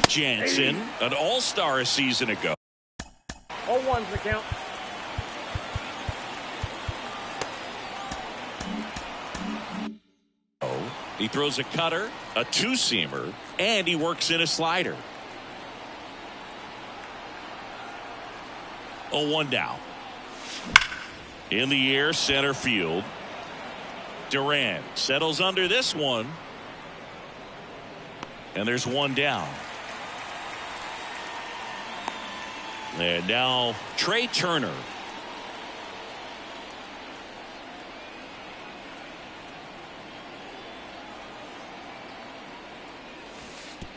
Jansen, an all-star a season ago. 0-1's the count. He throws a cutter, a two-seamer, and he works in a slider. 0-1 down. In the air, center field. Durant settles under this one. And there's one down. And now Trey Turner.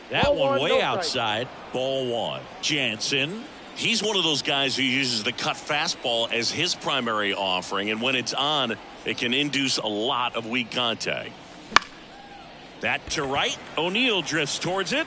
That one way outside. Ball 1. Jansen. He's one of those guys who uses the cut fastball as his primary offering, and when it's on, it can induce a lot of weak contact. That to right. O'Neill drifts towards it.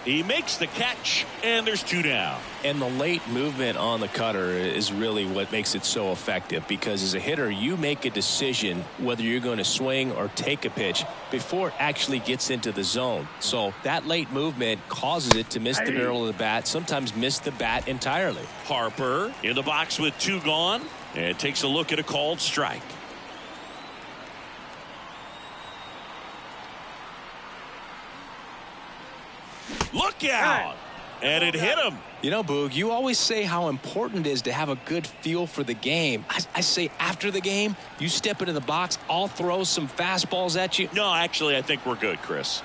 He makes the catch, and there's two down. And the late movement on the cutter is really what makes it so effective, because as a hitter, you make a decision whether you're going to swing or take a pitch before it actually gets into the zone. So that late movement causes it to miss the barrel of the bat, sometimes miss the bat entirely. Harper in the box with two gone, and takes a look at a called strike. Look out! And it hit him. You know, Boog, you always say how important it is to have a good feel for the game. I say after the game, you step into the box, I'll throw some fastballs at you. No, actually, I think we're good, Chris.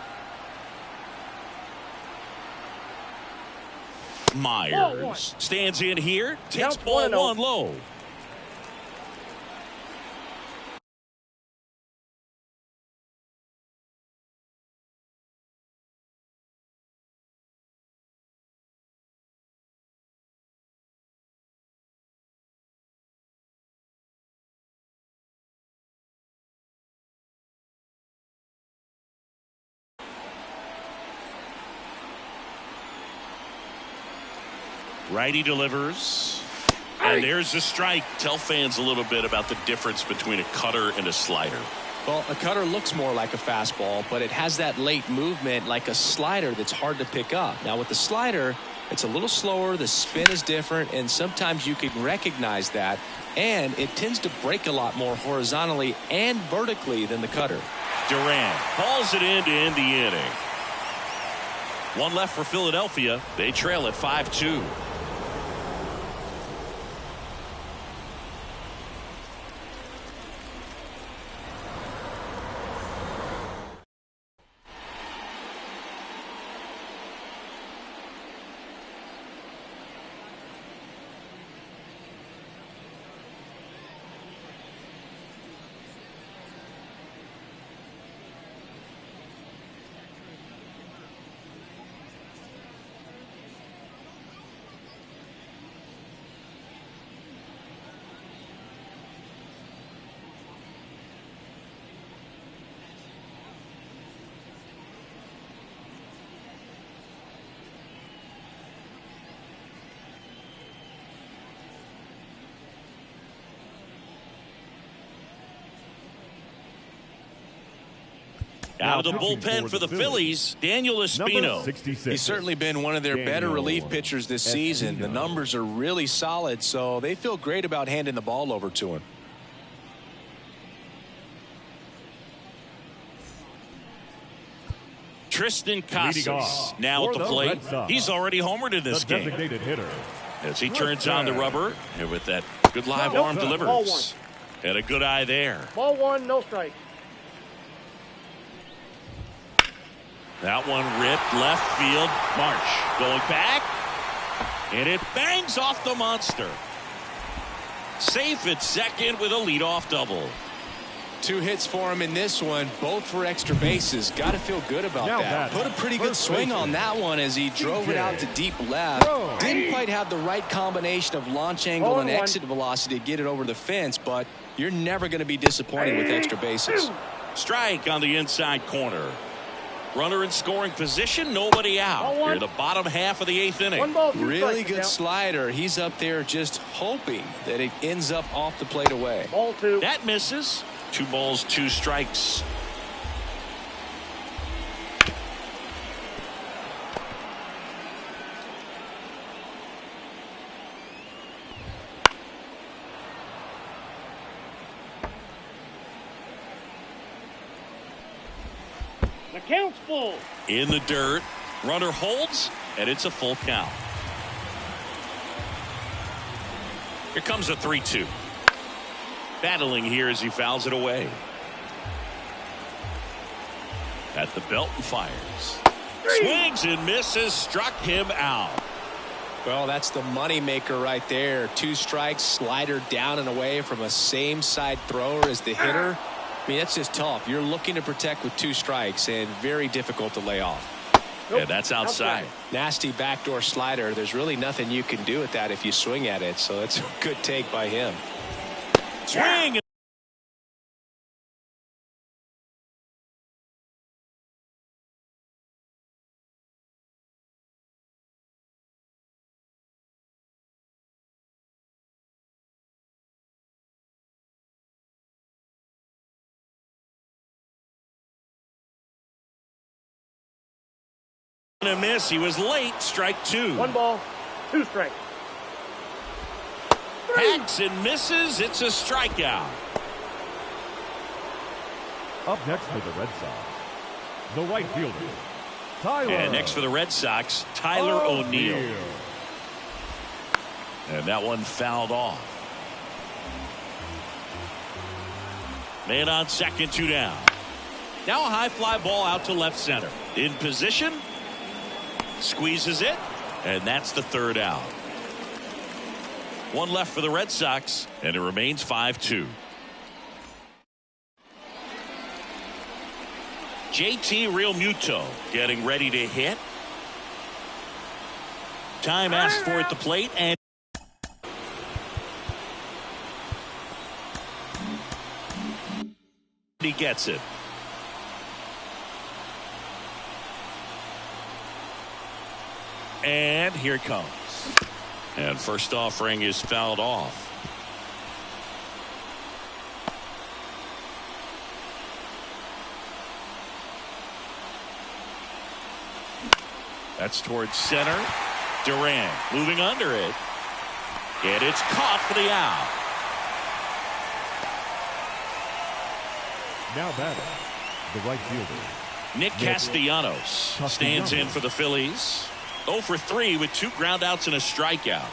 Myers stands in here, takes ball 1 low. Righty delivers. And there's the strike. Tell fans a little bit about the difference between a cutter and a slider. Well, a cutter looks more like a fastball, but it has that late movement like a slider that's hard to pick up. Now with the slider, it's a little slower, the spin is different, and sometimes you can recognize that, and it tends to break a lot more horizontally and vertically than the cutter. Durant hauls it in to end the inning. One left for Philadelphia. They trail at 5-2. Out of the bullpen for the Phillies, Daniel Espino. He's certainly been one of their better relief pitchers this season. The numbers are really solid, so they feel great about handing the ball over to him. Tristan Casas now at the plate. He's already homered in this game. As he turns on the rubber, and with that good live arm delivers. And a good eye there. Ball one, no strike. That one ripped left field. Marsh going back. And it bangs off the monster. Safe at second with a leadoff double. 2 hits for him in this one, both for extra bases. Got to feel good about that. Put a pretty good swing on that one as he drove it out to deep left. Didn't quite have the right combination of launch angle and exit velocity to get it over the fence, but you're never going to be disappointed with extra bases. Strike on the inside corner. Runner in scoring position, nobody out. Here in the bottom half of the 8th inning. Really good slider. He's up there just hoping that it ends up off the plate away. Ball two. That misses. 2 balls, 2 strikes. The count's full. In the dirt. Runner holds, and it's a full count. Here comes a 3-2. Battling here as he fouls it away. At the belt and fires. Swings and misses. Struck him out. Well, that's the money maker right there. 2 strikes, slider down and away from a same side thrower as the hitter. I mean, that's just tough. You're looking to protect with 2 strikes and very difficult to lay off. Yeah, that's outside. Nasty backdoor slider. There's really nothing you can do with that if you swing at it. So that's a good take by him. Swing. A miss. He was late. Strike 2. 1 ball, 2 strikes. Hacks and misses. It's a strikeout. Up next for the Red Sox, the right fielder, Tyler. And next for the Red Sox, Tyler O'Neill. And that one fouled off. Man on second, 2 down. Now a high fly ball out to left center. In position. Squeezes it. And that's the 3rd out. 1 left for the Red Sox. And it remains 5-2. JT Realmuto getting ready to hit. Time asked for at the plate, and he gets it. And here it comes. And first offering is fouled off. That's towards center. Durant moving under it. And it's caught for the out. Now batting, the right fielder, Nick Castellanos stands in for the Phillies. 0 for 3 with 2 groundouts and a strikeout.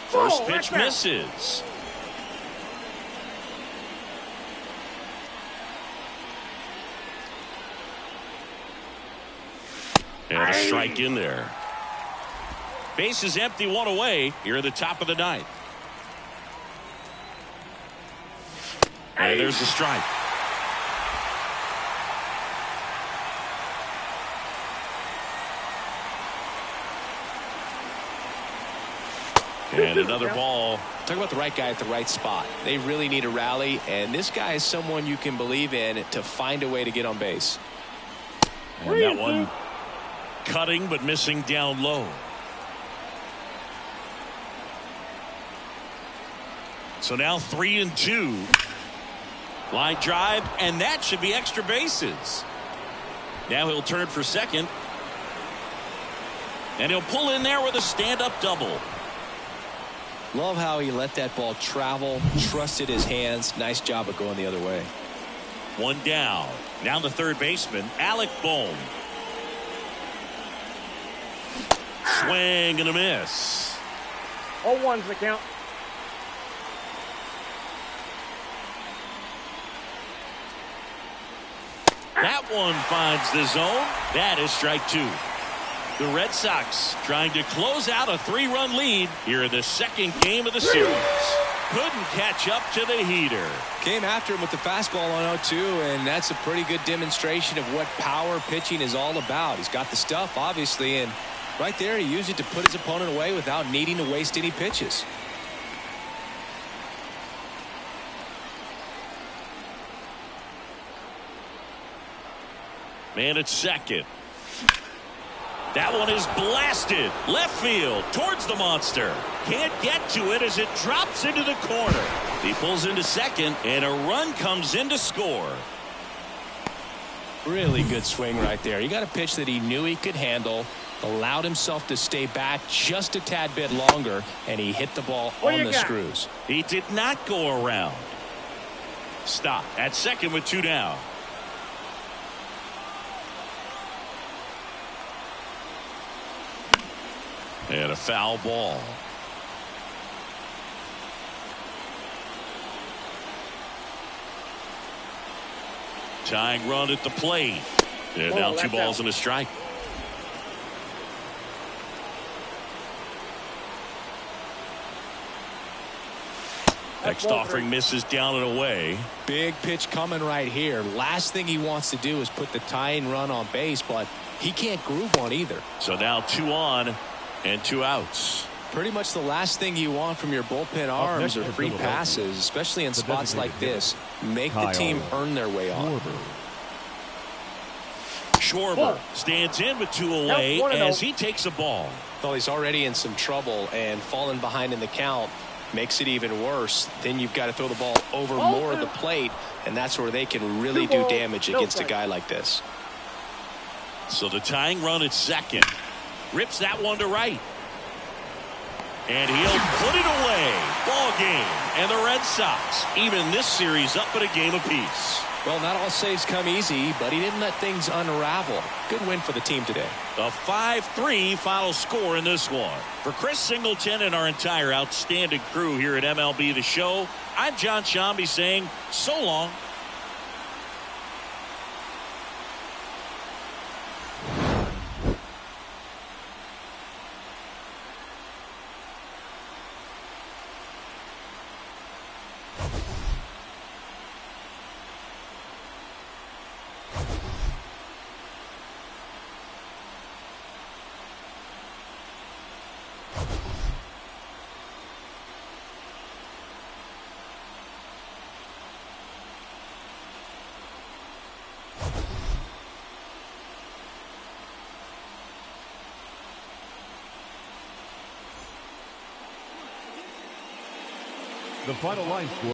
First pitch misses. And a strike in there. Base is empty, 1 away here at the top of the 9th. And there's the strike. And another ball. Talk about the right guy at the right spot. They really need a rally, and this guy is someone you can believe in to find a way to get on base. And that one cutting but missing down low. So now 3-2. Line drive, and that should be extra bases. Now he'll turn for second. And he'll pull in there with a stand-up double. Love how he let that ball travel, trusted his hands. Nice job of going the other way. 1 down. Now the third baseman, Alec Bohm. Swing and a miss. 0-1's the count. That one finds the zone. That is strike 2. The Red Sox trying to close out a 3-run lead here in the second game of the series. Couldn't catch up to the heater. Came after him with the fastball on 0-2, and that's a pretty good demonstration of what power pitching is all about. He's got the stuff, obviously, and right there he used it to put his opponent away without needing to waste any pitches. Man at second. That one is blasted left field towards the monster. Can't get to it as it drops into the corner. He pulls into second, and a run comes in to score. Really good swing right there. He got a pitch that he knew he could handle, allowed himself to stay back just a tad bit longer, and he hit the ball on the screws. He did not go around. Stop at second with 2 down. And a foul ball. Tying run at the plate. And now 2 balls and a strike. Next offering misses down and away. Big pitch coming right here. Last thing he wants to do is put the tying run on base, but he can't groove one either. So now 2 on and 2 outs. Pretty much the last thing you want from your bullpen arms are free passes, especially in spots like this. Make the team earn their way on. Schwarber stands in with 2 away as he takes a ball. Well, he's already in some trouble, and falling behind in the count makes it even worse. Then you've got to throw the ball over more of the plate, and that's where they can really do damage against a guy like this. So the tying run at second. Rips that one to right. And he'll put it away. Ball game. And the Red Sox even this series up at a game apiece. Well, not all saves come easy, but he didn't let things unravel. Good win for the team today. A 5-3 final score in this one. For Chris Singleton and our entire outstanding crew here at MLB The Show, I'm John Shambi saying so long. The final line score.